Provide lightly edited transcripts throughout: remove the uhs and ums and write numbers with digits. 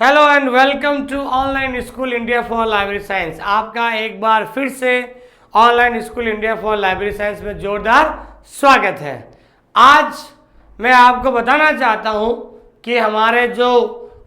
Hello and welcome to online school India for library science. आपका एक बार फिर से online school India for library science में जोरदार स्वागत है। आज मैं आपको बताना चाहता हूं कि हमारे जो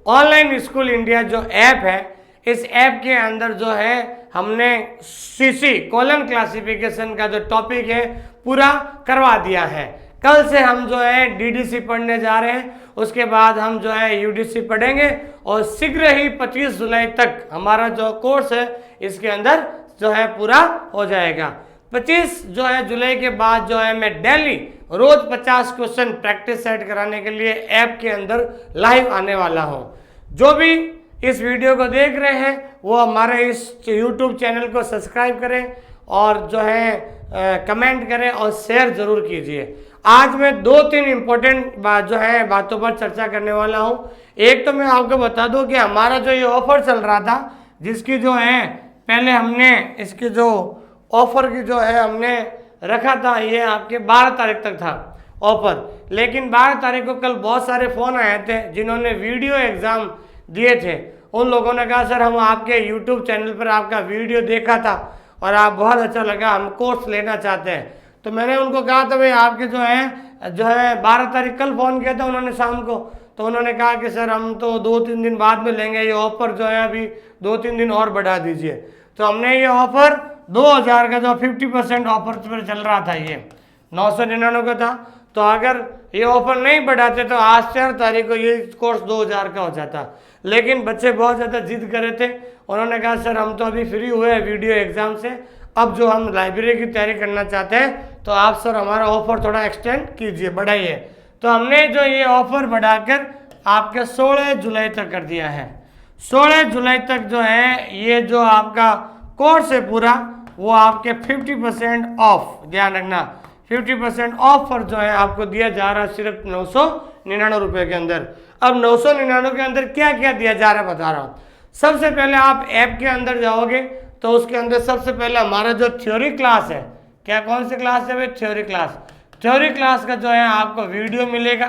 ऑनलाइन स्कूल इंडिया जो ऐप है, इस ऐप के अंदर जो है हमने सीसी कॉलम क्लासिफिकेशन का जो टॉपिक है पूरा करवा दिया है। कल से हम जो है डीडीसी पढ़ने जा रहे हैं, उसके बाद हम जो है यूडीसी पढ़ेंगे और शीघ्र ही 25 जुलाई तक हमारा जो कोर्स है इसके अंदर जो है पूरा हो जाएगा। 25 जो है जुलाई के बाद जो है मैं डेली रोज 50 क्वेश्चन प्रैक्टिस सेट कराने के लिए ऐप के अंदर लाइव आने वाला हूं। जो भी इस वीडियो को देख रहे हैं वो हमारे इस यूट्यूब चैनल को सब्सक्राइब करें और जो है कमेंट करें और शेयर जरूर कीजिए। आज मैं 2-3 इम्पोर्टेंट बातों पर चर्चा करने वाला हूं। एक तो मैं आपको बता दूं कि हमारा जो ये ऑफर चल रहा था, जिसकी जो है पहले हमने इसकी जो ऑफर की जो है हमने रखा था, ये आपके 12 तारीख तक था ऑफर, लेकिन 12 तारीख को कल बहुत सारे फ़ोन आए थे जिन्होंने वीडियो एग्ज़ाम दिए थे। उन लोगों ने कहा सर हम आपके यूट्यूब चैनल पर आपका वीडियो देखा था और आप बहुत अच्छा लगा, हम कोर्स लेना चाहते हैं। तो मैंने उनको कहा था भाई आपके जो है 12 तारीख कल फ़ोन किया था उन्होंने शाम को, तो उन्होंने कहा कि सर हम तो 2-3 दिन बाद में लेंगे, ये ऑफ़र जो है अभी 2-3 दिन और बढ़ा दीजिए। तो हमने ये ऑफ़र 2000 का जो 50% ऑफर पर चल रहा था, ये 999 का था, तो अगर ये ऑफर नहीं बढ़ाते तो आज 4 तारीख को ये कोर्स 2000 का हो जाता। लेकिन बच्चे बहुत ज़्यादा जिद कर रहे थे, उन्होंने कहा सर हम तो अभी फ्री हुए हैं वीडियो एग्ज़ाम से, अब जो हम लाइब्रेरी की तैयारी करना चाहते हैं तो आप सर हमारा ऑफ़र थोड़ा एक्सटेंड कीजिए, बढ़ाइए। तो हमने जो ये ऑफ़र बढ़ाकर आपके 16 जुलाई तक कर दिया है। 16 जुलाई तक जो है ये जो आपका कोर्स है पूरा वो आपके 50% ऑफ, ध्यान रखना 50% ऑफ पर जो है आपको दिया जा रहा है सिर्फ 999 रुपये के अंदर। अब 999 के अंदर क्या क्या दिया जा रहा है बता रहा हूँ। सबसे पहले आप ऐप के अंदर जाओगे तो उसके अंदर सबसे पहले हमारा जो थ्योरी क्लास है, क्या कौन सी क्लास है भाई, थ्योरी क्लास। थ्योरी क्लास का जो है आपको वीडियो मिलेगा।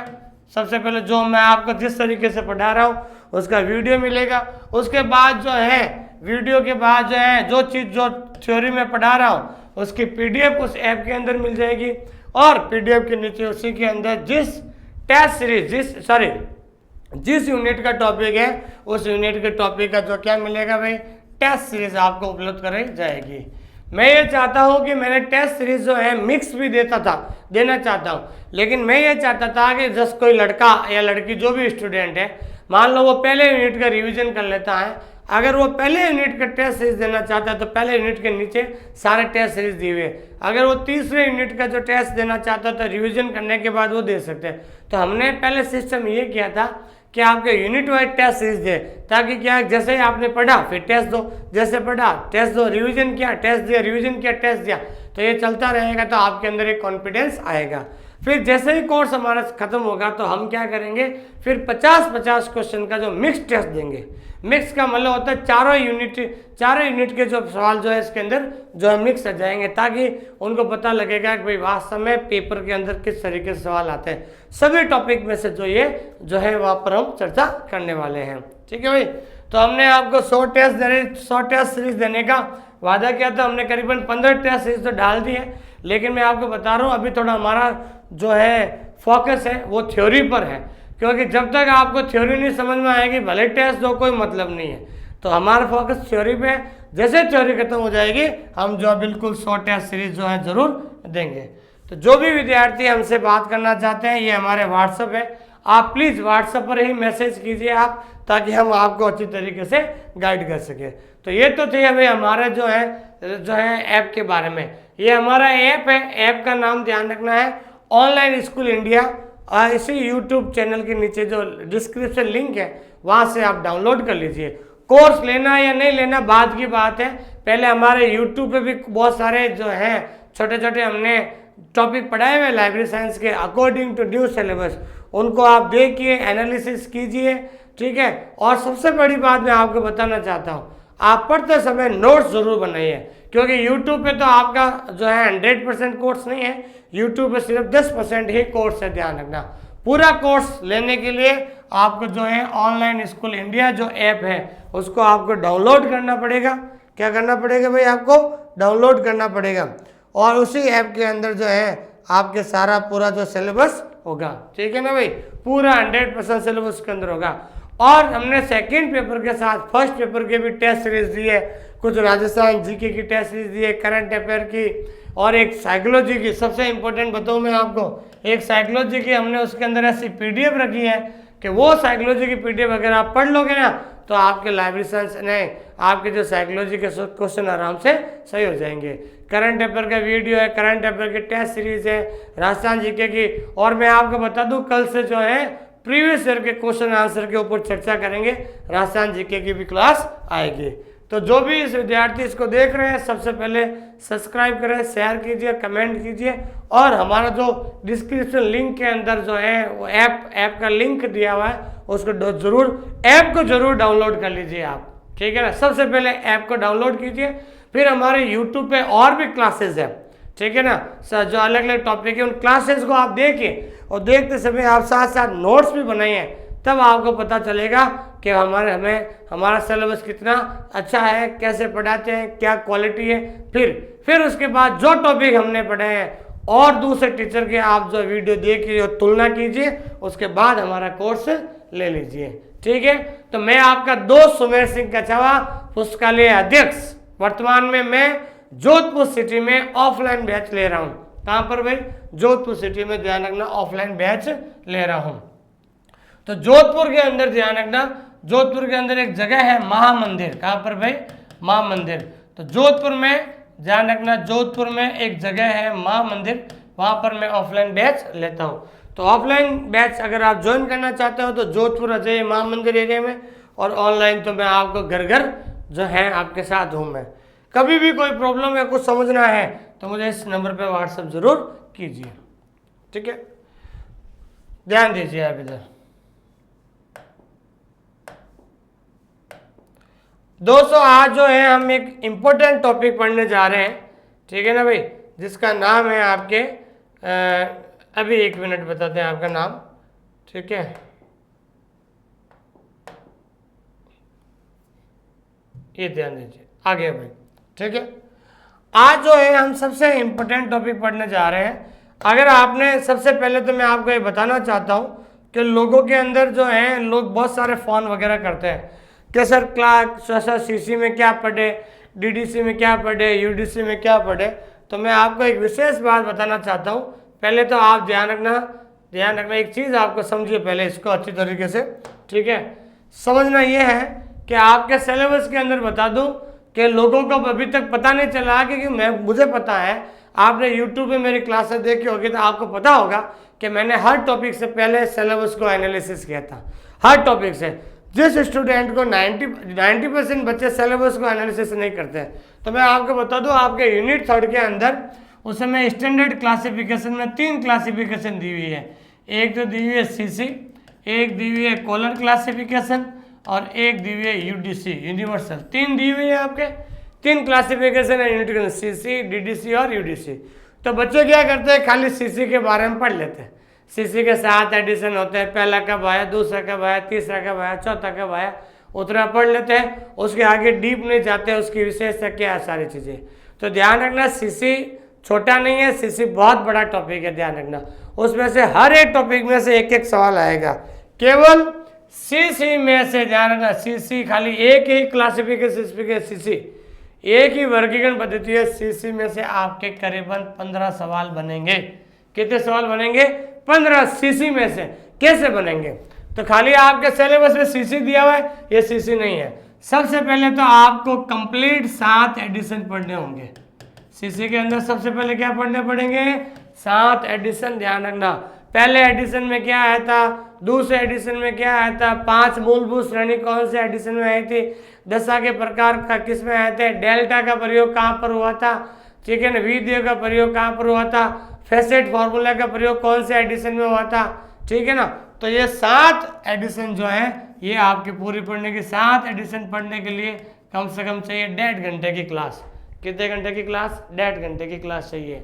सबसे पहले जो मैं आपको जिस तरीके से पढ़ा रहा हूँ उसका वीडियो मिलेगा। उसके बाद जो है वीडियो के बाद जो है जो चीज़ जो थ्योरी में पढ़ा रहा हूँ उसकी पीडीएफ उस ऐप के अंदर मिल जाएगी और पीडीएफ के नीचे उसी के अंदर जिस टेस्ट सीरीज जिस यूनिट का टॉपिक है उस यूनिट के टॉपिक का जो क्या मिलेगा भाई, टेस्ट सीरीज आपको उपलब्ध कराई जाएगी। मैं ये चाहता हूँ कि मैंने टेस्ट सीरीज जो है मिक्स भी देना चाहता हूँ, लेकिन मैं ये चाहता था कि जस्ट कोई लड़का या लड़की जो भी स्टूडेंट है, मान लो वो पहले यूनिट का रिवीजन कर लेता है, अगर वो पहले यूनिट का टेस्ट सीरीज देना चाहता है तो पहले यूनिट के नीचे सारे टेस्ट सीरीज दिए हुए। अगर वो तीसरे यूनिट का जो टेस्ट देना चाहता है तो रिवीजन करने के बाद वो दे सकते हैं। तो हमने पहले सिस्टम ये किया था कि आपके यूनिट वाइज टेस्ट सीरीज दे, ताकि क्या जैसे ही आपने पढ़ा फिर टेस्ट दो, जैसे पढ़ा टेस्ट दो, रिवीजन किया टेस्ट दिया, रिवीजन किया टेस्ट दिया, तो ये चलता रहेगा। तो आपके अंदर एक कॉन्फिडेंस आएगा। फिर जैसे ही कोर्स हमारा खत्म होगा तो हम क्या करेंगे, फिर 50-50 क्वेश्चन का जो मिक्स टेस्ट देंगे। मिक्स का मतलब होता है चारों यूनिट के जो सवाल जो है इसके अंदर जो है मिक्स आ जाएंगे, ताकि उनको पता लगेगा कि भाई वास्तव में पेपर के अंदर किस तरीके से सवाल आते हैं। सभी टॉपिक में से जो है वहाँ पर हम चर्चा करने वाले हैं। ठीक है भाई। तो हमने आपको 100 टेस्ट सीरीज देने का वादा किया था, हमने करीबन 15 टेस्ट सीरीज तो डाल दी है, लेकिन मैं आपको बता रहा हूँ अभी थोड़ा हमारा जो है फोकस है वो थ्योरी पर है, क्योंकि जब तक आपको थ्योरी नहीं समझ में आएगी भले टेस्ट दो कोई मतलब नहीं है। तो हमारा फोकस थ्योरी पे है। जैसे थ्योरी खत्म हो जाएगी हम जो बिल्कुल 100 टेस्ट सीरीज जो है ज़रूर देंगे। तो जो भी विद्यार्थी हमसे बात करना चाहते हैं, ये हमारे व्हाट्सअप है, आप प्लीज़ व्हाट्सएप पर ही मैसेज कीजिए आप, ताकि हम आपको अच्छी तरीके से गाइड कर सकें। तो ये तो थे अभी हमारे जो है ऐप के बारे में। ये हमारा ऐप है, ऐप का नाम ध्यान रखना है ऑनलाइन स्कूल इंडिया। इसी यूट्यूब चैनल के नीचे जो डिस्क्रिप्शन लिंक है वहाँ से आप डाउनलोड कर लीजिए। कोर्स लेना या नहीं लेना बाद की बात है, पहले हमारे यूट्यूब पे भी बहुत सारे जो हैं छोटे छोटे हमने टॉपिक पढ़ाए हुए लाइब्रेरी साइंस के अकॉर्डिंग टू न्यू सिलेबस, उनको आप देखिए, एनालिसिस कीजिए। ठीक है। और सबसे बड़ी बात मैं आपको बताना चाहता हूँ, आप पढ़ते समय नोट्स ज़रूर बनाइए, क्योंकि YouTube पे तो आपका जो है 100% कोर्स नहीं है, YouTube पे सिर्फ 10% ही कोर्स है, ध्यान रखना। पूरा कोर्स लेने के लिए आपको जो है ऑनलाइन स्कूल इंडिया जो ऐप है उसको आपको डाउनलोड करना पड़ेगा। क्या करना पड़ेगा भाई? आपको डाउनलोड करना पड़ेगा और उसी ऐप के अंदर जो है आपके सारा पूरा जो सिलेबस होगा, ठीक है ना भाई, पूरा 100% सिलेबस के अंदर होगा। और हमने सेकंड पेपर के साथ फर्स्ट पेपर के भी टेस्ट सीरीज दी है, कुछ राजस्थान जीके की टेस्ट सीरीज दी है, करंट अफेयर की, और एक साइकोलॉजी की। सबसे इंपॉर्टेंट बताऊं मैं आपको, एक साइकोलॉजी की हमने उसके अंदर ऐसी पीडीएफ रखी है कि वो साइकोलॉजी की पीडीएफ अगर आप पढ़ लोगे ना तो आपके लाइब्रेरी साइंस नहीं, आपके जो साइकोलॉजी के क्वेश्चन आराम से सही हो जाएंगे। करंट अफेयर का वीडियो है, करंट अफेयर की टेस्ट सीरीज है, राजस्थान जीके की, और मैं आपको बता दूं कल से जो है प्रीवियस ईयर के क्वेश्चन आंसर के ऊपर चर्चा करेंगे, राजस्थान जीके की भी क्लास आएगी। तो जो भी इस विद्यार्थी इसको देख रहे हैं सबसे पहले सब्सक्राइब करें, शेयर कीजिए, कमेंट कीजिए, और हमारा जो डिस्क्रिप्शन लिंक के अंदर जो है वो ऐप का लिंक दिया हुआ है, उसको ऐप को जरूर डाउनलोड कर लीजिए आप, ठीक है ना। सबसे पहले ऐप को डाउनलोड कीजिए, फिर हमारे यूट्यूब पे और भी क्लासेस है, ठीक है ना, जो अलग अलग टॉपिक है उन क्लासेस को आप देखिए, और देखते समय आप साथ साथ नोट्स भी बनाइए, तब आपको पता चलेगा कि हमारा सिलेबस कितना अच्छा है, कैसे पढ़ाते हैं, क्या क्वालिटी है। फिर उसके बाद जो टॉपिक हमने पढ़े हैं और दूसरे टीचर के आप जो वीडियो देखिए और तुलना कीजिए, उसके बाद हमारा कोर्स ले लीजिए, ठीक है। तो मैं आपका दोस्त सुमेर सिंह कछावा, पुस्तकालय अध्यक्ष, वर्तमान में मैं जोधपुर सिटी में ऑफलाइन बैच ले रहा हूँ। कहाँ पर भाई? जोधपुर सिटी में, ध्यान रखना, ऑफलाइन बैच ले रहा हूँ। तो जोधपुर के अंदर ध्यान रखना, जोधपुर के अंदर एक जगह है महामंदिर। कहाँ पर भाई? महामंदिर। तो जोधपुर में ध्यान रखना, जोधपुर में एक जगह है महामंदिर, वहाँ पर मैं ऑफलाइन बैच लेता हूँ। तो ऑफलाइन बैच अगर आप ज्वाइन करना चाहते हो तो जोधपुर आ जाइए महामंदिर एरिया में, और ऑनलाइन तो मैं आपको घर घर जो है आपके साथ हूँ मैं। कभी भी कोई प्रॉब्लम या कुछ समझना है तो मुझे इस नंबर पे व्हाट्सएप जरूर कीजिए, ठीक है। ध्यान दीजिए आप इधर। दोस्तों आज जो है हम एक इम्पोर्टेंट टॉपिक पढ़ने जा रहे हैं, ठीक है ना भाई, जिसका नाम है आपके अभी 1 मिनट बताते हैं आपका नाम, ठीक है। ये ध्यान दीजिए, आगे भाई, ठीक है। आज जो है हम सबसे इम्पोर्टेंट टॉपिक पढ़ने जा रहे हैं। अगर आपने, सबसे पहले तो मैं आपको ये बताना चाहता हूँ कि लोगों के अंदर जो है, लोग बहुत सारे फ़ोन वगैरह करते हैं कि सर सर सीसी में क्या पढ़े, डीडीसी में क्या पढ़े, यूडीसी में क्या पढ़े। तो मैं आपको एक विशेष बात बताना चाहता हूँ। पहले तो आप ध्यान रखना एक चीज़ आपको समझिए पहले इसको अच्छी तरीके से, ठीक है। समझना ये है कि आपके सिलेबस के अंदर बता दूँ कि लोगों को अभी तक पता नहीं चला, क्योंकि मुझे पता है, आपने यूट्यूब पे मेरी क्लासेस देखी होगी तो आपको पता होगा कि मैंने हर टॉपिक से पहले सिलेबस को एनालिसिस किया था, हर टॉपिक से। जिस स्टूडेंट को 90% बच्चे सिलेबस को एनालिसिस नहीं करते हैं, तो मैं आपको बता दूं, आपके यूनिट 3 के अंदर उस समय स्टैंडर्ड क्लासिफिकेशन में 3 क्लासिफिकेशन दी हुई है। एक तो दी हुई है सीसी, एक दी हुई है कॉलर क्लासिफिकेशन, और एक दी हुई है यूडीसी यूनिवर्सल। 3 दी हुई है आपके, 3 क्लासिफिकेशन है यूनिट के, सीसी, डीडीसी और यूडीसी। तो बच्चे क्या करते हैं, खाली सीसी के बारे में पढ़ लेते हैं। सीसी के 7 एडिशन होते हैं, पहला कब आया, दूसरा कब आया, तीसरा कब आया, चौथा कब आया, उतना पढ़ लेते हैं, उसके आगे डीप नहीं जाते, उसकी विशेषता क्या है, सारी चीज़ें। तो ध्यान रखना, सीसी छोटा नहीं है, सीसी बहुत बड़ा टॉपिक है, ध्यान रखना। उसमें से हर एक टॉपिक में से एक सवाल आएगा, केवल सीसी में से। ध्यान रखना, सीसी खाली एक ही क्लासिफिकेशन, सीसी एक ही वर्गीकरण पद्धति है, सीसी में से आपके करीबन 15 सवाल बनेंगे। कितने सवाल बनेंगे? 15 सीसी में से। कैसे बनेंगे? तो खाली आपके सिलेबस में सीसी दिया हुआ है, ये सीसी नहीं है। सबसे पहले तो आपको कंप्लीट 7 एडिशन पढ़ने होंगे। सीसी के अंदर सबसे पहले क्या पढ़ने पड़ेंगे? 7 एडिशन। ध्यान रखना, पहले एडिशन में क्या आया था, दूसरे एडिशन में क्या आया था, 5 मूलभूत श्रेणी कौन से एडिशन में आई थी, दशा के प्रकार का किस में आए थे, डेल्टा का प्रयोग कहाँ पर हुआ था, ठीक है ना, विधियों का प्रयोग कहाँ पर हुआ था, फेसेट फॉर्मूला का प्रयोग कौन से एडिशन में हुआ था, ठीक है ना। तो ये 7 एडिशन जो है ये आपकी पूरी पढ़ने की, 7 एडिशन पढ़ने के लिए कम से कम चाहिए 1.5 घंटे की क्लास। कितने घंटे की क्लास? 1.5 घंटे की क्लास चाहिए।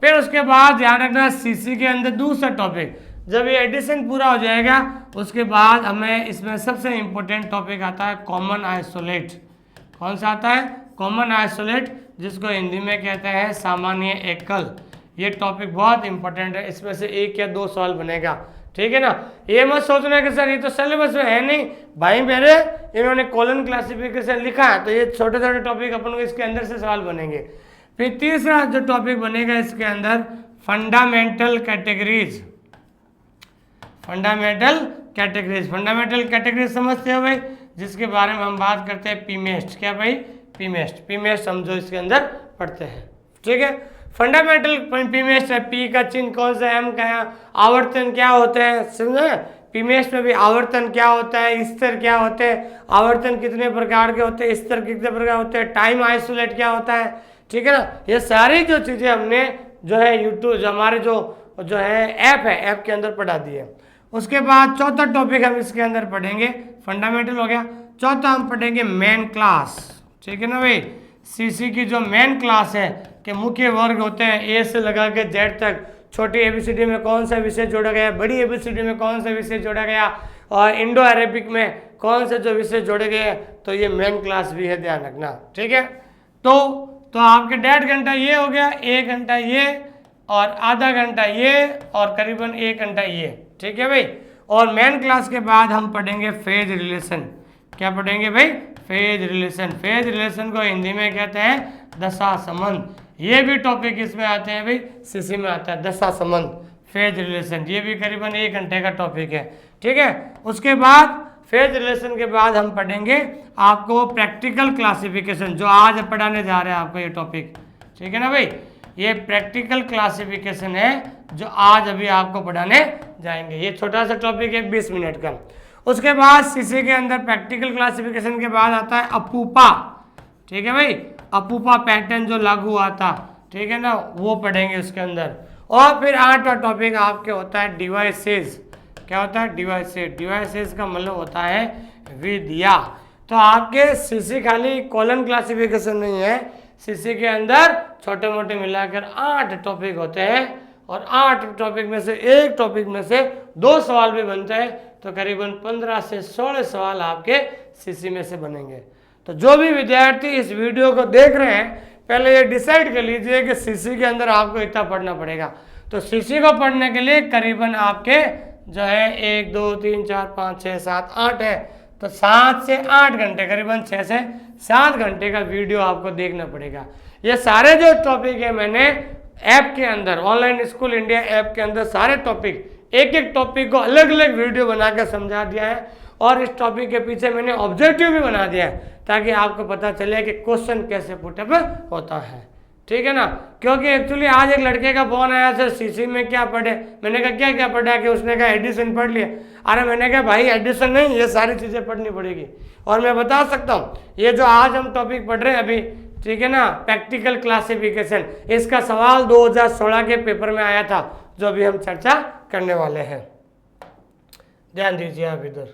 फिर उसके बाद ध्यान रखना, सीसी के अंदर दूसरा टॉपिक जब ये एडिशन पूरा हो जाएगा उसके बाद हमें इसमें सबसे इम्पोर्टेंट टॉपिक आता है कॉमन आइसोलेट। कौन सा आता है? कॉमन आइसोलेट, जिसको हिंदी में कहते हैं सामान्य एकल। ये टॉपिक बहुत इंपॉर्टेंट है, इसमें से 1 या 2 सवाल बनेगा, ठीक है ना। ये मत सोचना कि सर ये तो सिलेबस में है नहीं, भाई मेरे इन्होंने कॉलन क्लासिफिकेशन लिखा है तो ये छोटे छोटे टॉपिक अपन को इसके अंदर से सवाल बनेंगे। फिर तीसरा जो टॉपिक बनेगा इसके अंदर फंडामेंटल कैटेगरीज। फंडामेंटल कैटेगरीज समझते हो भाई, जिसके बारे में हम बात करते हैं पीमेस्ट। क्या भाई? पीमेस्ट समझो इसके अंदर पढ़ते हैं, ठीक है। फंडामेंटल पीमेस्ट है, पी का चिन्ह कौन सा है, एम का है, आवर्तन क्या होता है, समझे। पीमेस्ट में भी आवर्तन क्या होता है, स्तर क्या होते हैं, आवर्तन कितने प्रकार के होते हैं, स्तर कितने प्रकार होते हैं, टाइम आइसोलेट क्या होता है, ठीक है ना। ये सारी जो चीज़ें हमने जो है यूट्यूब जो हमारे जो है ऐप के अंदर पढ़ा दी है। उसके बाद चौथा टॉपिक हम इसके अंदर पढ़ेंगे, फंडामेंटल हो गया। चौथा हम पढ़ेंगे मेन क्लास, ठीक है ना भाई। सीसी की जो मेन क्लास है कि मुख्य वर्ग होते हैं ए से लगा के जेड तक, छोटी एबीसीडी में कौन सा विषय जोड़ा गया, बड़ी एबीसीडी में कौन सा विषय जोड़ा गया, और इंडो अरेबिक में कौन से जो विषय जोड़े गए, तो ये मेन क्लास भी है, ध्यान रखना, ठीक है। तो आपके 1.5 घंटा ये हो गया, 1 घंटा ये, और आधा घंटा ये, और करीबन 1 घंटा ये, ठीक है भाई। और मेन क्लास के बाद हम पढ़ेंगे फेज रिलेशन। क्या पढ़ेंगे भाई? Phase relation. फेज रिलेशन को हिंदी में कहते हैं दशा संबंध। ये भी टॉपिक इसमें आते हैं भाई, सीसी में आता है दशा संबंध, फेज रिलेशन। ये भी करीबन 1 घंटे का टॉपिक है, ठीक है। उसके बाद फेज रिलेशन के बाद हम पढ़ेंगे आपको प्रैक्टिकल क्लासिफिकेशन, जो आज पढ़ाने जा रहे हैं आपको ये टॉपिक, ठीक है ना भाई। ये प्रैक्टिकल क्लासिफिकेशन है जो आज अभी आपको पढ़ाने जाएंगे। ये छोटा सा टॉपिक है 20 मिनट का। उसके बाद सीसी के अंदर प्रैक्टिकल क्लासिफिकेशन के बाद आता है अपूपा, ठीक है भाई। अपूपा पैटर्न जो लागू हुआ था, ठीक है ना, वो पढ़ेंगे उसके अंदर। और फिर 8वां टॉपिक आपके होता है डिवाइसेस। क्या होता है? डिवाइसेस। डिवाइसेस का मतलब होता है विधिया। तो आपके सीसी खाली कॉलन क्लासिफिकेशन नहीं है, सीसी के अंदर छोटे मोटे मिलाकर 8 टॉपिक होते हैं, और 8 टॉपिक में से एक टॉपिक में से 2 सवाल भी बनते हैं, तो करीबन 15 से 16 सवाल आपके सीसी में से बनेंगे। तो जो भी विद्यार्थी इस वीडियो को देख रहे हैं, पहले ये डिसाइड कर लीजिए कि सीसी के अंदर आपको इतना पढ़ना पड़ेगा। तो सीसी को पढ़ने के लिए करीबन आपके जो है 1 2 3 4 5 6 7 8 है, तो 7 से 8 घंटे, करीबन 6 से 7 घंटे का वीडियो आपको देखना पड़ेगा। ये सारे जो टॉपिक है मैंने ऐप के अंदर, ऑनलाइन स्कूल इंडिया ऐप के अंदर सारे टॉपिक, एक एक टॉपिक को अलग अलग वीडियो बनाकर समझा दिया है, और इस टॉपिक के पीछे मैंने ऑब्जेक्टिव भी बना दिया है, ताकि आपको पता चले कि क्वेश्चन कैसे पुटअप होता है, ठीक है ना। क्योंकि एक्चुअली आज एक लड़के का फोन आया, सर सीसी में क्या पढ़े, मैंने कहा क्या क्या पढ़ा, कि उसने कहा एडिशन पढ़ लिया। अरे मैंने कहा भाई एडिशन नहीं, ये सारी चीज़ें पढ़नी पड़ेगी। और मैं बता सकता हूँ, ये जो आज हम टॉपिक पढ़ रहे हैं अभी, ठीक है ना, प्रैक्टिकल क्लासिफिकेशन, इसका सवाल 2016 के पेपर में आया था, जो अभी हम चर्चा करने वाले हैं। ध्यान दीजिए आप इधर।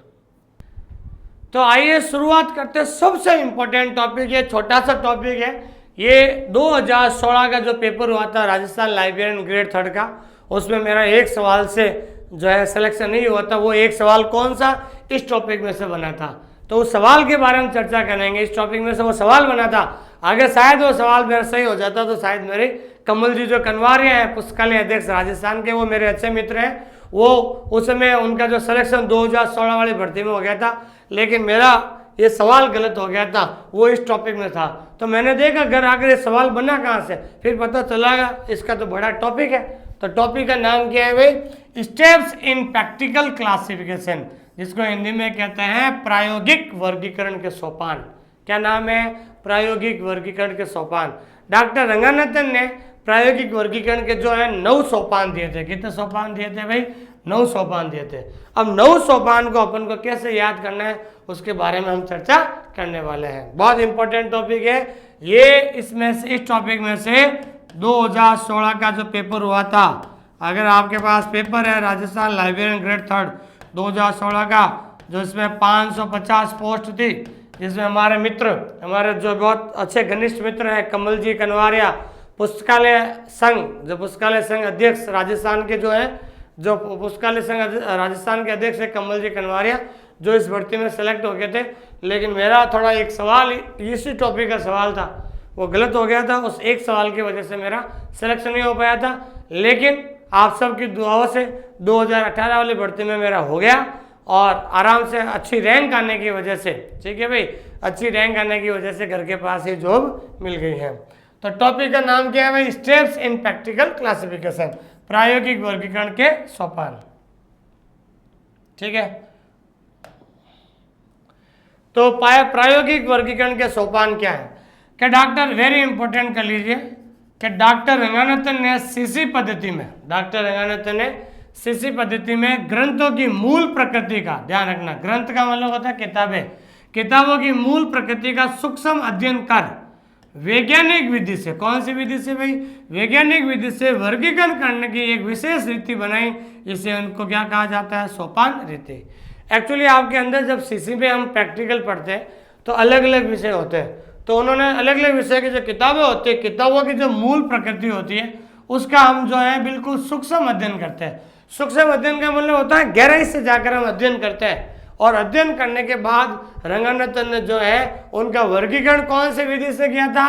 तो आइए शुरुआत करते हैं। सबसे इंपॉर्टेंट टॉपिक, ये छोटा सा टॉपिक है, ये 2016 का जो पेपर हुआ था राजस्थान लाइब्रेरियन ग्रेड 3 का, उसमें मेरा एक सवाल से जो है सिलेक्शन नहीं हुआ था। वो एक सवाल कौन सा? इस टॉपिक में से बना था। तो उस सवाल के बारे में चर्चा करेंगे। इस टॉपिक में से वो सवाल बना था, अगर शायद वो सवाल मेरा सही हो जाता तो शायद मेरे कमल जी जो कनवारिया हैं पुस्तकालय अध्यक्ष राजस्थान के, वो मेरे अच्छे मित्र हैं, वो उस समय उनका जो सिलेक्शन 2016 वाली भर्ती में हो गया था, लेकिन मेरा ये सवाल गलत हो गया था, वो इस टॉपिक में था। तो मैंने देखा घर आकर ये सवाल बना कहाँ से, फिर पता चला इसका तो बड़ा टॉपिक है। तो टॉपिक का नाम क्या है भाई? स्टेप्स इन प्रैक्टिकल क्लासिफिकेशन, जिसको हिंदी में कहते हैं प्रायोगिक वर्गीकरण के सोपान। क्या नाम है? प्रायोगिक वर्गीकरण के सोपान। डॉक्टर रंगानाथन ने प्रायोगिक वर्गीकरण के जो है 9 सोपान दिए थे। कितने सोपान दिए थे भाई? 9 सोपान दिए थे। अब 9 सोपान को अपन को कैसे याद करना है, उसके बारे में हम चर्चा करने वाले हैं। बहुत इंपॉर्टेंट टॉपिक है ये। इसमें से इस टॉपिक में से 2016 का जो पेपर हुआ था, अगर आपके पास पेपर है राजस्थान लाइब्रेरियन ग्रेड 3 2016 का, जो इसमें 550 पोस्ट थी, जिसमें हमारे मित्र, हमारे जो बहुत अच्छे घनिष्ठ मित्र हैं कमल जी कनवारिया, पुस्तकालय संघ, जो पुस्तकालय संघ अध्यक्ष राजस्थान के जो है जो पुस्तकालय संघ राजस्थान के अध्यक्ष है कमल जी कनवारिया, जो इस भर्ती में सेलेक्ट हो गए थे। लेकिन मेरा थोड़ा एक सवाल, इसी टॉपिक का सवाल था, वो गलत हो गया था। उस एक सवाल की वजह से मेरा सिलेक्शन नहीं हो पाया था। लेकिन आप सबकी दुआओं से 2018 वाली भर्ती में मेरा हो गया, और आराम से अच्छी रैंक आने की वजह से, ठीक है भाई, अच्छी रैंक आने की वजह से घर के पास ही जॉब मिल गई है। तो टॉपिक का नाम क्या है भाई? स्टेप्स इन प्रैक्टिकल क्लासिफिकेशन, प्रायोगिक वर्गीकरण के सोपान। ठीक है, तो प्रायोगिक वर्गीकरण के सोपान क्या है? कि डॉक्टर, वेरी इंपॉर्टेंट कर लीजिए, कि डॉक्टर रंगानाथन ने सीसी पद्धति में, डॉक्टर रंगानाथन ने सीसी पद्धति में ग्रंथों की मूल प्रकृति का, ध्यान रखना, ग्रंथ का मतलब होता है किताबें, किताबों की मूल प्रकृति का सूक्ष्म अध्ययन कर वैज्ञानिक विधि से, कौन सी विधि से भाई? वैज्ञानिक विधि से वर्गीकरण करने की एक विशेष रीति बनाई। इसे उनको क्या कहा जाता है? सोपान रीति। एक्चुअली आपके अंदर जब सीसी में हम प्रैक्टिकल पढ़ते हैं तो अलग अलग विषय होते हैं, तो उन्होंने अलग अलग विषय की जो किताबें होती है, किताबों की जो मूल प्रकृति होती है उसका हम जो है बिल्कुल सूक्ष्म अध्ययन करते हैं। सूक्ष्म अध्ययन का मतलब होता है गहराई से जाकर हम अध्ययन करते हैं, और अध्ययन करने के बाद रंगानाथन ने जो है उनका वर्गीकरण कौन से विधि से किया था?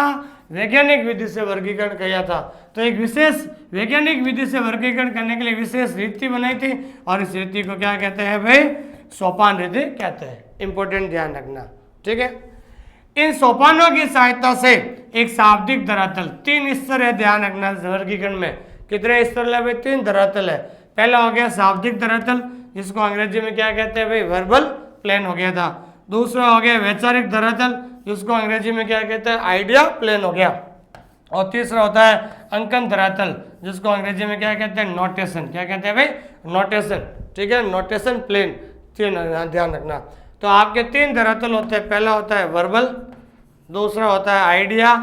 वैज्ञानिक विधि से वर्गीकरण किया था। तो एक विशेष वैज्ञानिक विधि से वर्गीकरण करने के लिए विशेष रीति बनाई थी, और इस रीति को क्या कहते हैं भाई? सोपान रीति कहते हैं। इंपॉर्टेंट ध्यान रखना, ठीक है। इन सोपानों की सहायता से एक शाब्दिक धरातल, 3 स्तर है, ध्यान रखना वर्गीकरण में। कितने स्तर है भाई? 3 धरातल है। पहला हो गया शाब्दिक धरातल, जिसको अंग्रेजी में क्या कहते हैं भाई? वर्बल प्लेन हो गया था। दूसरा हो गया वैचारिक धरातल, जिसको अंग्रेजी में क्या कहते हैं? आइडिया प्लेन हो गया। और तीसरा होता है अंकन धरातल, जिसको अंग्रेजी में क्या कहते हैं? नोटेशन। क्या कहते हैं भाई? नोटेशन, ठीक है, नोटेशन प्लेन। ध्यान रखना। तो आपके 3 धरातल होते हैं। पहला होता है वर्बल, दूसरा होता है आइडिया,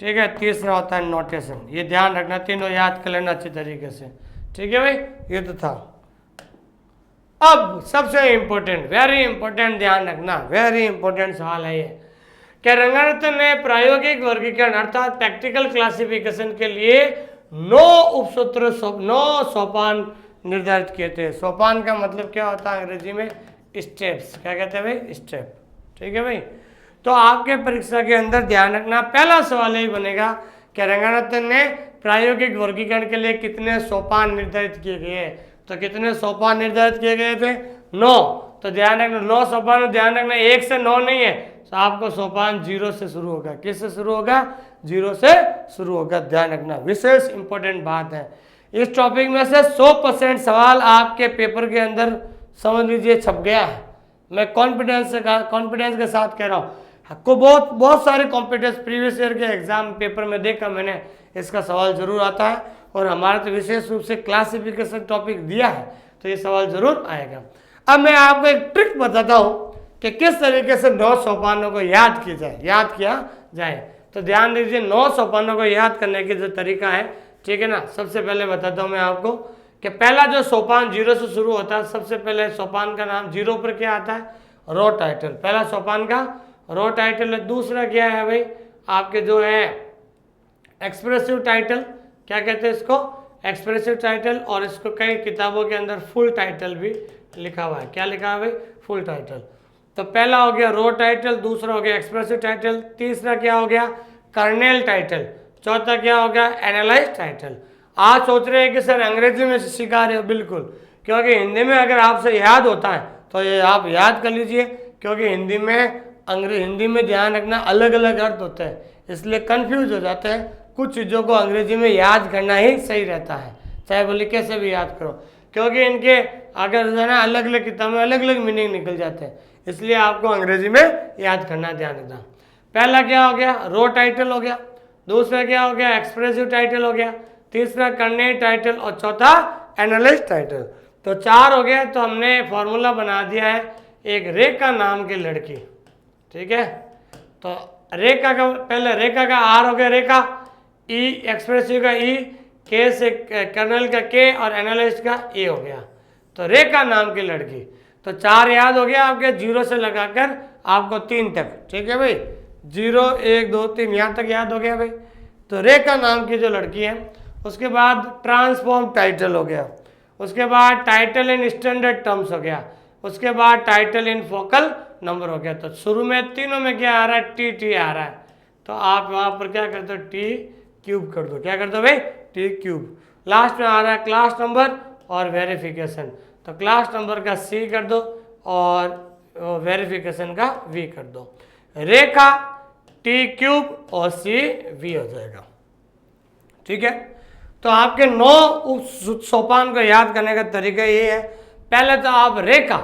ठीक है, तीसरा होता है नोटेशन। ये ध्यान रखना, तीनों याद कर लेना अच्छी तरीके से, ठीक है भाई। ये तो था। अब सबसे इंपॉर्टेंट, वेरी इंपॉर्टेंट, ध्यान रखना, वेरी इंपॉर्टेंट सवाल है ये, कि रंगानाथन ने प्रायोगिक वर्गीकरण अर्थात प्रैक्टिकल क्लासिफिकेशन के लिए 9 उपसूत्र 9 सोपान निर्धारित किए थे। सोपान का मतलब क्या होता है अंग्रेजी में? स्टेप्स। क्या कहते हैं भाई? स्टेप, ठीक है भाई। तो आपके परीक्षा के अंदर ध्यान रखना, पहला सवाल यही बनेगा कि रंगानाथन ने प्रायोगिक वर्गीकरण के लिए कितने सोपान निर्धारित किए गए? तो कितने सोपान निर्धारित किए गए थे? 9। तो ध्यान रखना 9 सोपान, ध्यान रखना 1 से 9 नहीं है, तो आपको सोपान 0 से शुरू होगा। किस से शुरू होगा? 0 से शुरू होगा। ध्यान रखना, विशेष इंपॉर्टेंट बात है। इस टॉपिक में से 100% सवाल आपके पेपर के अंदर समझ लीजिए छप गया है। मैं कॉन्फिडेंस के साथ कह रहा हूँ। आपको बहुत सारे कॉम्पिटेंस प्रीवियस ईयर के एग्जाम पेपर में देखा मैंने, इसका सवाल जरूर आता है, और हमारा तो विशेष रूप से क्लासिफिकेशन टॉपिक दिया है, तो ये सवाल जरूर आएगा। अब मैं आपको एक ट्रिक बताता हूँ कि किस तरीके से 9 सोपानों को याद किया जाए। तो ध्यान दीजिए, 9 सोपानों को याद करने की जो तरीका है, ठीक है ना। सबसे पहले बताता हूँ मैं आपको कि पहला जो सोपान 0 से शुरू होता है, सबसे पहले सोपान का नाम 0 पर क्या आता है? रो टाइटल। पहला सोपान का रो टाइटल है। दूसरा क्या है भाई? आपके जो है एक्सप्रेसिव टाइटल। क्या कहते हैं इसको? Expressive title. और इसको कई किताबों के अंदर फुल टाइटल भी लिखा हुआ है। क्या लिखा है भाई? Full title. तो पहला हो गया रो टाइटल, दूसरा हो गया एक्सप्रेसिव टाइटल, तीसरा क्या हो गया? कर्नेल टाइटल, चौथा क्या हो गया? Analyse title. आज सोच रहे हैं कि सर अंग्रेजी में सिखा रहे हो, बिल्कुल, क्योंकि हिंदी में अगर आपसे याद होता है तो ये आप याद कर लीजिए, क्योंकि हिंदी में ध्यान रखना अलग अलग अर्थ होते हैं, इसलिए कंफ्यूज हो जाते हैं। कुछ चीज़ों को अंग्रेजी में याद करना ही सही रहता है, चाहे बोले कैसे भी याद करो, क्योंकि इनके अगर जो है ना अलग अलग किताब में अलग अलग मीनिंग निकल जाते हैं, इसलिए आपको अंग्रेजी में याद करना, ध्यान रखना। पहला क्या हो गया? रो टाइटल हो गया। दूसरा क्या हो गया? एक्सप्रेसिव टाइटल हो गया। तीसरा कर्नेल टाइटल, और चौथा एनालिस्ट टाइटल। तो 4 हो गया। तो हमने फॉर्मूला बना दिया है, एक रेखा नाम की लड़की, ठीक है। तो रेखा का पहले रेखा का आर हो गया रेखा, ई एक्सप्रेसिव का ई, के से कर्नल का के, और एनालिस्ट का ए हो गया। तो रेखा नाम की लड़की। तो 4 याद हो गया आपके, 0 से लगाकर आपको 3 तक, ठीक है भाई। 0 1 2 3 यहाँ तक याद हो गया भाई। तो रेखा नाम की जो लड़की है, उसके बाद ट्रांसफॉर्म टाइटल हो गया, उसके बाद टाइटल इन स्टैंडर्ड टर्म्स हो गया, उसके बाद टाइटल इन फोकल नंबर हो गया। तो शुरू में तीनों में क्या आ रहा है, टी टी आ रहा है, तो आप वहाँ पर क्या कर दो, टी क्यूब कर दो। क्या कर दो भाई, टी क्यूब। लास्ट में आ रहा है क्लास नंबर और वेरिफिकेशन, तो क्लास नंबर का सी कर दो और वेरिफिकेशन का वी कर दो। रेखा टी क्यूब और सी वी हो जाएगा। ठीक है, तो आपके 9 सोपान को याद करने का तरीका ये है। पहले तो आप रेखा,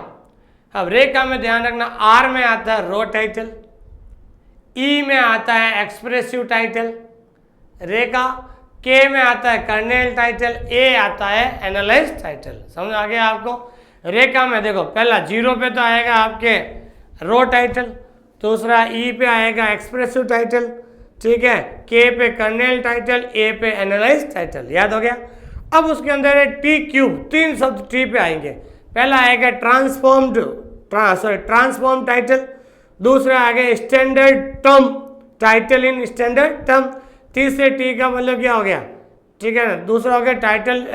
अब रेखा में ध्यान रखना, आर में आता है रो टाइटल, ई में आता है एक्सप्रेसिव टाइटल रेखा, के में आता है कर्नेल टाइटल, ए आता है एनालाइज टाइटल। समझ आ गया आपको। रेखा में देखो, पहला 0 पे तो आएगा आपके रो टाइटल, दूसरा ई पे आएगा एक्सप्रेसिव टाइटल, ठीक है, के पे कर्नेल टाइटल, ए पे एनालाइज टाइटल। याद हो गया। अब उसके अंदर है टी क्यूब, 3 शब्द टी पे आएंगे। पहला आएगा ट्रांसफॉर्म टाइटल, दूसरा आएगा standard term, title in standard term, तीसरे टी का मतलब क्या हो गया, ठीक है ना, दूसरा हो गया टाइटल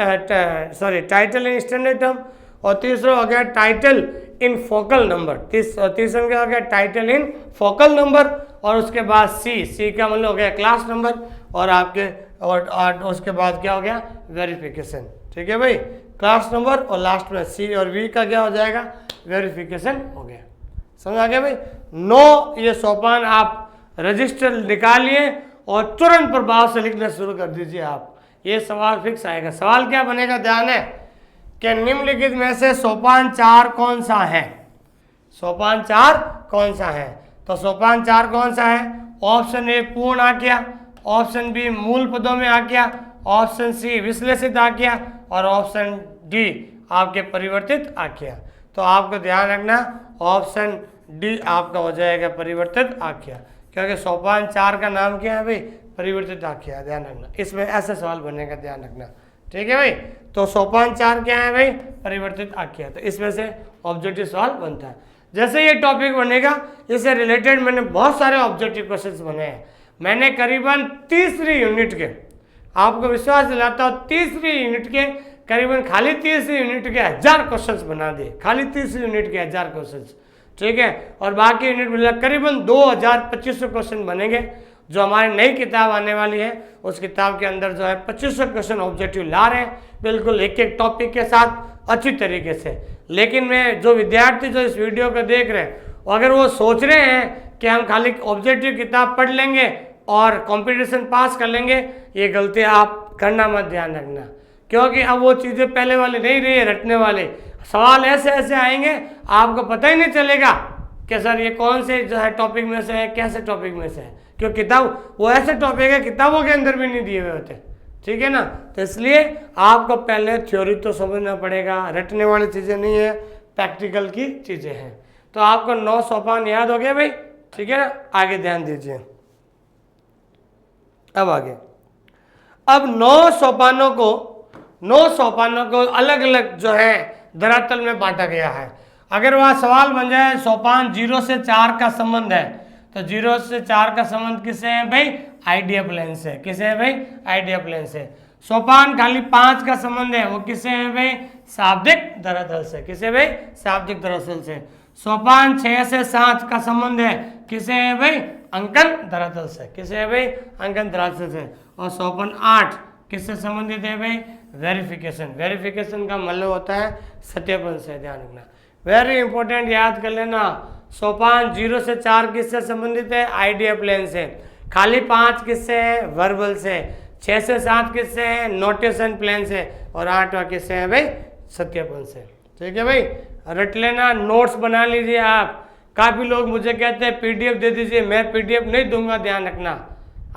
इन स्टैंडर्ड टर्म, और तीसरा हो गया टाइटल इन फोकल नंबर। तीसरा क्या हो गया, टाइटल इन फोकल नंबर, और उसके बाद सी का मतलब हो गया क्लास नंबर, और आपके और उसके बाद क्या हो गया, वेरिफिकेशन। ठीक है भाई, क्लास नंबर और लास्ट में सी और वी का क्या हो जाएगा, वेरिफिकेशन हो गया। समझ आ गया भाई। 9 ये सोपान आप रजिस्टर निकालिए और तुरंत प्रभाव से लिखना शुरू कर दीजिए आप। ये सवाल फिक्स आएगा। सवाल क्या बनेगा, ध्यान है कि निम्नलिखित में से सोपान 4 कौन सा है, सोपान 4 कौन सा है। तो सोपान 4 कौन सा है, ऑप्शन ए पूर्ण आज्ञा, ऑप्शन बी मूल पदों में आज्ञा, ऑप्शन सी विश्लेषित आज्ञा, और ऑप्शन डी आपके परिवर्तित आज्ञा। तो आपको ध्यान रखना ऑप्शन डी आपका हो जाएगा परिवर्तित आज्ञा, क्योंकि सोपान 4 का नाम क्या है भाई, परिवर्तित आज्ञा। ध्यान रखना, इसमें ऐसा सवाल बनेगा, ध्यान रखना। ठीक है भाई, तो सोपान 4 क्या है भाई, परिवर्तित आज्ञा। तो इसमें से ऑब्जेक्टिव सवाल बनता है। जैसे ये टॉपिक बनेगा, इससे रिलेटेड मैंने बहुत सारे ऑब्जेक्टिव क्वेश्चंस बनाए हैं। मैंने करीबन तीसरी यूनिट के, आपको विश्वास दिलाता हूँ, तीसरी यूनिट के करीबन खाली तीसरी यूनिट के 1000 क्वेश्चंस बना दिए, खाली तीसरी यूनिट के 1000 क्वेश्चंस। ठीक है, और बाकी यूनिट में करीबन 2250 क्वेश्चन बनेंगे। जो हमारी नई किताब आने वाली है, उस किताब के अंदर जो है 2500 क्वेश्चन ऑब्जेक्टिव ला रहे हैं, बिल्कुल एक एक टॉपिक के साथ अच्छी तरीके से। लेकिन मैं जो विद्यार्थी जो इस वीडियो को देख रहे हैं, अगर वो सोच रहे हैं कि हम खाली ऑब्जेक्टिव किताब पढ़ लेंगे और कंपटीशन पास कर लेंगे, ये गलती आप करना मत, ध्यान रखना। क्योंकि अब वो चीज़ें पहले वाले नहीं रही है, रटने वाले सवाल ऐसे ऐसे आएंगे, आपको पता ही नहीं चलेगा कि सर ये कौन से जो है टॉपिक में से है, कैसे टॉपिक में से है, क्योंकि किताब वो ऐसे टॉपिक है किताबों के अंदर भी नहीं दिए हुए होते। ठीक है ना, तो इसलिए आपको पहले थ्योरी तो समझना पड़ेगा, रटने वाली चीज़ें नहीं है, प्रैक्टिकल की चीज़ें हैं। तो आपको 9 सोपान याद हो गए भाई। ठीक है ना, आगे ध्यान दीजिए। अब आगे, अब 9 सोपानों को अलग अलग जो है धरातल में बांटा गया है। अगर वह सवाल बन जाए सोपान 0 से 4 का संबंध है, तो 0 से 4 का संबंध किससे है भाई, आइडिया प्लेन से। किसे है भाई, आइडिया प्लेन से। सोपान खाली 5 का संबंध है, वो किसे है भाई, शाब्दिक धरातल से। किसे भाई, शाब्दिक धरातल से। सोपान 6 से 7 का संबंध है, किसे है भाई, अंकन धरातल से। किसे है भाई, अंकन धरातल से। और सोपान 8 किससे संबंधित है भाई, वेरिफिकेशन। वेरिफिकेशन का मतलब होता है सत्यापन से, ध्यान रखना, वेरी इंपॉर्टेंट, याद कर लेना। सोपान 0 से 4 किससे संबंधित है, आइडिया प्लेन से। खाली 5 किससे है, वर्बल से। 6 से 7 किससे है, नोटेशन प्लेन से। और 8वां किससे है भाई, सत्यापन से। ठीक है भाई, रट लेना, नोट्स बना लीजिए आप। काफ़ी लोग मुझे कहते हैं पीडीएफ दे दीजिए, मैं पीडीएफ नहीं दूंगा, ध्यान रखना।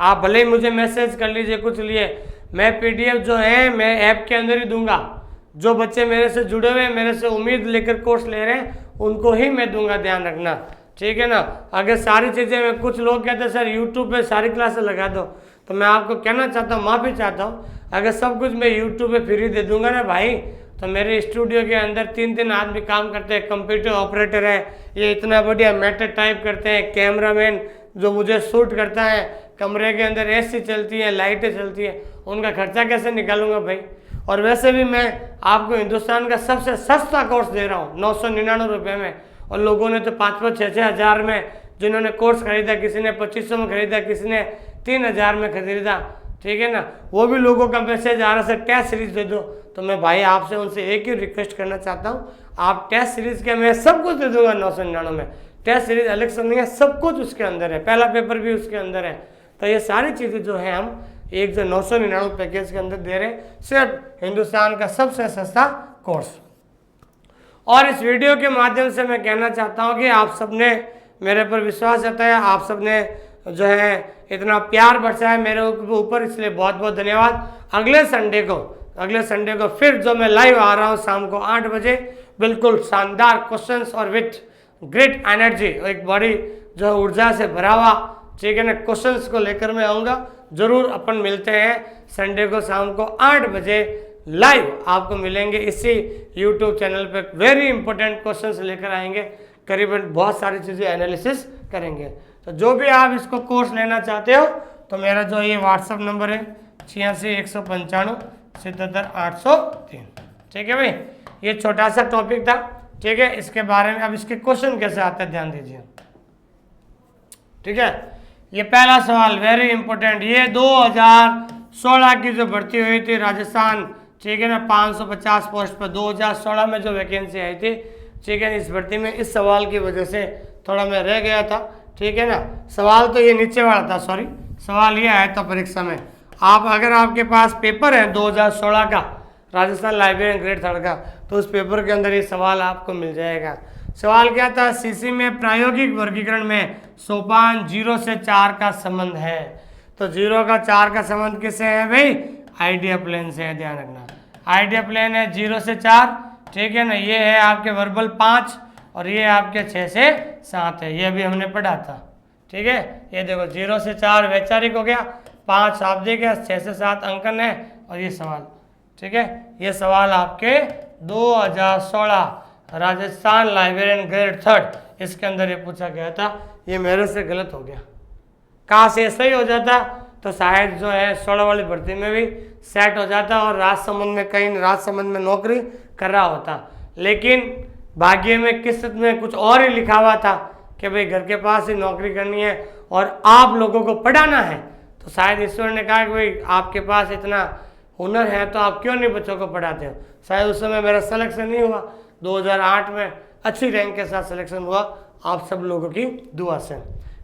आप भले ही मुझे मैसेज कर लीजिए कुछ लिए, मैं पीडीएफ जो है मैं ऐप के अंदर ही दूंगा। जो बच्चे मेरे से जुड़े हुए हैं, मेरे से उम्मीद लेकर कोर्स ले रहे हैं, उनको ही मैं दूंगा, ध्यान रखना। ठीक है ना, अगर सारी चीज़ें मैं, कुछ लोग कहते हैं सर यूट्यूब पे सारी क्लासेस लगा दो, तो मैं आपको कहना चाहता हूँ, माफ़ी चाहता हूँ, अगर सब कुछ मैं यूट्यूब पे फ्री दे दूंगा ना भाई, तो मेरे स्टूडियो के अंदर 3 आदमी काम करते हैं, कंप्यूटर ऑपरेटर है, ये इतना बढ़िया मैटर टाइप करते हैं, कैमरामैन जो मुझे शूट करता है, कमरे के अंदर एसी चलती है, लाइटें चलती है, उनका खर्चा कैसे निकालूंगा भाई। और वैसे भी मैं आपको हिंदुस्तान का सबसे सस्ता कोर्स दे रहा हूँ 999 रुपये में, और लोगों ने तो 5-5, 6-6 हज़ार में जिन्होंने कोर्स खरीदा, किसी ने 2500 में खरीदा, किसी ने 3000 में खरीदा, ठीक है ना, वो भी लोगों का मैसेज आ रहा है टेस्ट सीरीज दे दो। तो मैं भाई आपसे उनसे एक ही रिक्वेस्ट करना चाहता हूँ, आप टेस्ट सीरीज के मैं सब कुछ दे दूंगा 999 में। टेस्ट सीरीज अलग से नहीं है, सब कुछ उसके अंदर है, पहला पेपर भी उसके अंदर है। तो ये सारी चीज़ें जो है हम एक जो 999 पैकेज के अंदर दे रहे हैं, सिर्फ हिंदुस्तान का सबसे सस्ता कोर्स। और इस वीडियो के माध्यम से मैं कहना चाहता हूँ कि आप सबने मेरे पर विश्वास जताया, आप सबने जो है इतना प्यार बरसाया मेरे ऊपर, इसलिए बहुत बहुत धन्यवाद। अगले संडे को फिर जो मैं लाइव आ रहा हूँ शाम को 8 बजे, बिल्कुल शानदार क्वेश्चंस और विथ ग्रेट एनर्जी, एक बड़ी जो ऊर्जा से भरा हुआ, ठीक है ना, क्वेश्चंस को लेकर मैं आऊँगा। जरूर अपन मिलते हैं संडे को शाम को 8 बजे लाइव आपको मिलेंगे इसी यूट्यूब चैनल पे। वेरी इंपॉर्टेंट क्वेश्चंस लेकर आएंगे, करीबन बहुत सारी चीज़ें एनालिसिस करेंगे। तो जो भी आप इसको कोर्स लेना चाहते हो तो मेरा जो ये व्हाट्सअप नंबर है 86 195 77 803, ठीक है भाई। ये छोटा सा टॉपिक था, ठीक है, इसके बारे में अब इसके क्वेश्चन कैसे आते हैं ध्यान दीजिए, ठीक है। ये पहला सवाल वेरी इंपॉर्टेंट, ये 2016 की जो भर्ती हुई थी राजस्थान, ठीक है ना, 550 पोस्ट पर 2016 में जो वैकेंसी आई थी, ठीक है, इस भर्ती में इस सवाल की वजह से थोड़ा मैं रह गया था, ठीक है ना। सवाल तो ये नीचे वाला था, सॉरी, सवाल ये आया था परीक्षा में। आप अगर आपके पास पेपर है 2016 का राजस्थान लाइब्रेरियन ग्रेड 3 का, तो उस पेपर के अंदर ये सवाल आपको मिल जाएगा। सवाल क्या था, सीसी में प्रायोगिक वर्गीकरण में सोपान 0 से 4 का संबंध है। तो 0 का 4 का संबंध किससे है भाई, आइडिया प्लेन से है, ध्यान रखना। आइडिया प्लेन है 0 से 4, ठीक है ना। ये है आपके वर्बल 5 और ये आपके 6 से 7 है, ये भी हमने पढ़ा था, ठीक है। ये देखो 0 से 4 वैचारिक हो गया, 5 शाब्दिक है, 6 से 7 अंकन है, और ये सवाल, ठीक है। ये सवाल आपके 2016 राजस्थान लाइब्रेरियन ग्रेड 3 इसके अंदर ये पूछा गया था। ये मेरे से गलत हो गया, कहाँ से सही हो जाता तो शायद जो है 16 वाली भर्ती में भी सेट हो जाता और राजसमंद में कहीं राजसमंद में नौकरी कर रहा होता। लेकिन भाग्य में किस्मत में कुछ और ही लिखा हुआ था कि भाई घर के पास ही नौकरी करनी है और आप लोगों को पढ़ाना है। तो शायद ईश्वर ने कहा कि भाई आपके पास इतना हुनर है तो आप क्यों नहीं बच्चों को पढ़ाते हो। शायद उस समय मेरा सिलेक्शन नहीं हुआ, 2008 में अच्छी रैंक के साथ सिलेक्शन हुआ आप सब लोगों की दुआ से,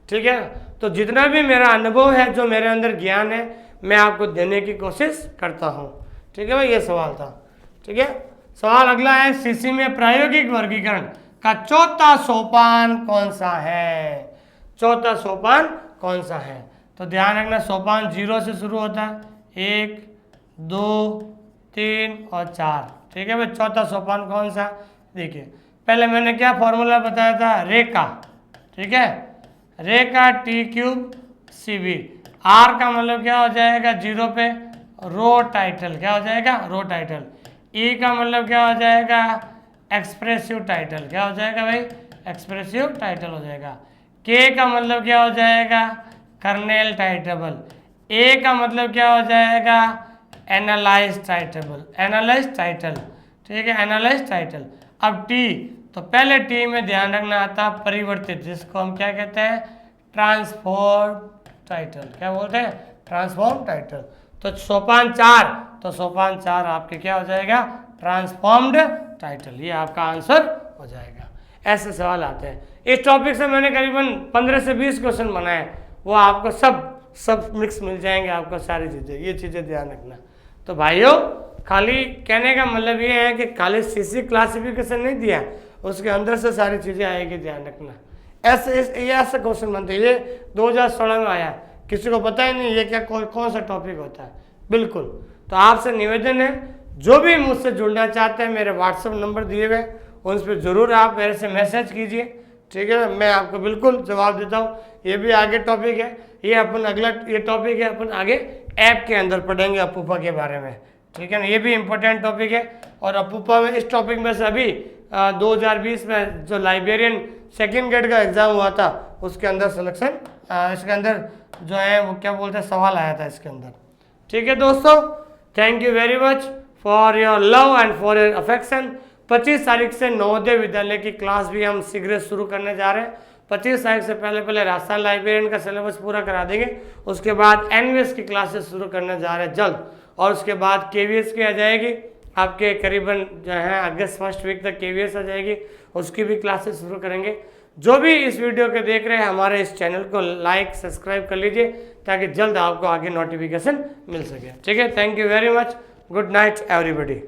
ठीक है। तो जितना भी मेरा अनुभव है, जो मेरे अंदर ज्ञान है, मैं आपको देने की कोशिश करता हूँ, ठीक है भाई। ये सवाल था, ठीक है। सवाल अगला है, सीसी में प्रायोगिक वर्गीकरण का चौथा सोपान कौन सा है, चौथा सोपान कौन सा है। तो ध्यान रखना, सोपान 0 से शुरू होता है, 1 2 3 और 4, ठीक है भाई। चौथा सोपान कौन सा, देखिए पहले मैंने क्या फॉर्मूला बताया था, रेखा, ठीक है, रेखा t³ CB। R का मतलब क्या हो जाएगा 0 पे, रो टाइटल, क्या हो जाएगा रो टाइटल। E का मतलब क्या हो जाएगा एक्सप्रेसिव टाइटल, क्या हो जाएगा भाई एक्सप्रेसिव टाइटल हो जाएगा। K का मतलब क्या हो जाएगा कर्नेल टाइटेबल। A का मतलब क्या हो जाएगा एनालाइज टाइटेबल, एनालाइज टाइटल, ठीक है, एनालाइज टाइटल। अब T, तो पहले T में ध्यान रखना आता परिवर्तित, जिसको हम क्या कहते हैं ट्रांसफॉर्म टाइटल, क्या बोलते हैं ट्रांसफॉर्म टाइटल। तो सोपान 4, तो सोपान 4 आपके क्या हो जाएगा ट्रांसफॉर्म्ड टाइटल, ये आपका आंसर हो जाएगा। ऐसे सवाल आते हैं। इस टॉपिक से मैंने करीबन 15 से 20 क्वेश्चन बनाए, वो आपको सब मिक्स मिल जाएंगे आपको सारी चीज़ें, ये चीज़ें ध्यान रखना। तो भाइयों खाली कहने का मतलब ये है कि खाली सीसी क्लासिफिकेशन नहीं दिया, उसके अंदर से सारी चीज़ें आएगी, ध्यान रखना। ऐसे क्वेश्चन बनते हैं, ये 2016 में आया, किसी को पता ही नहीं ये क्या कौन सा टॉपिक होता है, बिल्कुल। तो आपसे निवेदन है, जो भी मुझसे जुड़ना चाहते हैं मेरे व्हाट्सएप नंबर दिए हुए उन पर ज़रूर आप मेरे से मैसेज कीजिए, ठीक है, मैं आपको बिल्कुल जवाब देता हूँ। ये भी आगे टॉपिक है, ये अपन अगला ये टॉपिक है, अपन आगे ऐप के अंदर पढ़ेंगे अपूपा के बारे में, ठीक है ना, ये भी इम्पोर्टेंट टॉपिक है। और अपूपा में इस टॉपिक में से अभी 2020 में जो लाइब्रेरियन सेकेंड ग्रेड का एग्ज़ाम हुआ था उसके अंदर सिलेक्शन, इसके अंदर जो है वो क्या बोलते हैं सवाल आया था इसके अंदर, ठीक है दोस्तों। Thank you very much for your love and for your affection. 25 तारीख से नवोदय विद्यालय की क्लास भी हम शीघ्र शुरू करने जा रहे हैं। 25 तारीख से पहले राजस्थान लाइब्रेरियन का सिलेबस पूरा करा देंगे, उसके बाद एनवीएस की क्लासेस शुरू करने जा रहे हैं जल्द, और उसके बाद केवीएस की आ जाएगी आपके करीबन जो है अगस्त फर्स्ट वीक तक केवीएस आ जाएगी, उसकी भी क्लासेस शुरू करेंगे। जो भी इस वीडियो के देख रहे हैं हमारे इस चैनल को लाइक सब्सक्राइब कर लीजिए ताकि जल्द आपको आगे नोटिफिकेशन मिल सके। ठीक है, thank you very much, good night everybody.